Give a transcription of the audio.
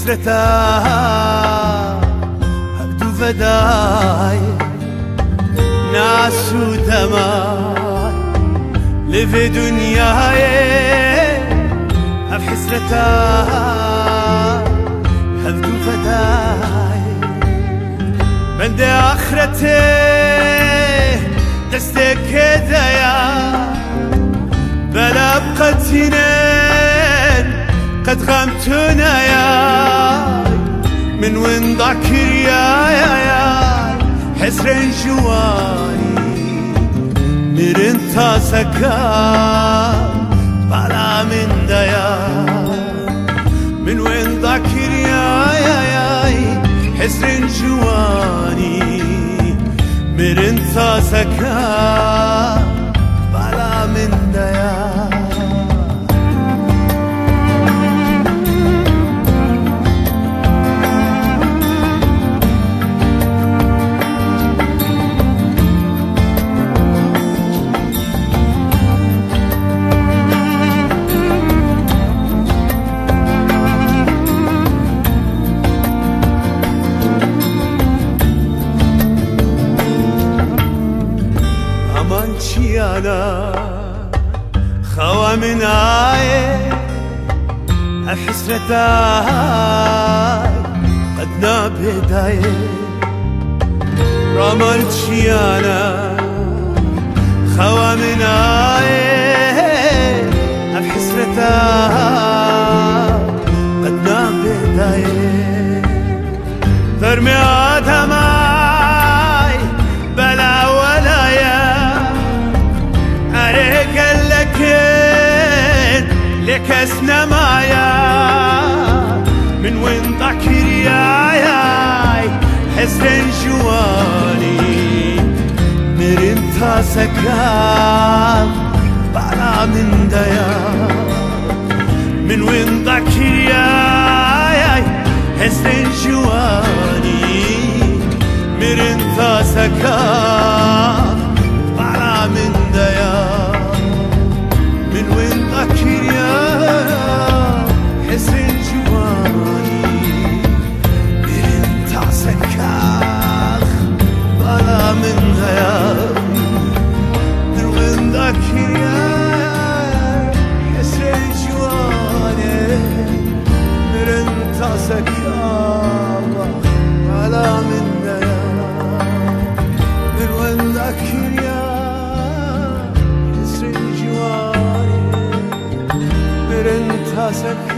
حسرتا هبدو فداي ناس ودماي لفي دنياي هب حسرتا هبدو فداي بند آخرتي دستك دايا بلا بقتنين قد غمتنا يا من وين ذاكر يا حسرين جواني مرن تاسكا بلا من دايا من وين ذاكر يا حسرين جواني مرن تاسكا بلا من دايا أنا خوا من آيه الحسرتاي قد نابداي رملت شي أنا خوا من آيه الحسرتاي قد نابداي ثرمي آدماي بلا لك اسنمايا من وين ذاكر يا حسن جواني مرن تاسكا بلا من دايا من وين ذاكر يا حسن جواني مرن تاسكا بلا من دايا من وين ذاكر يا حسن جواني مرن تاسكاخ بلا من هيا من وين ذاكر يا حسن جواني مرن تاسكاخ بلا من هيا من وين ذاكر يا حسن جواني تاسك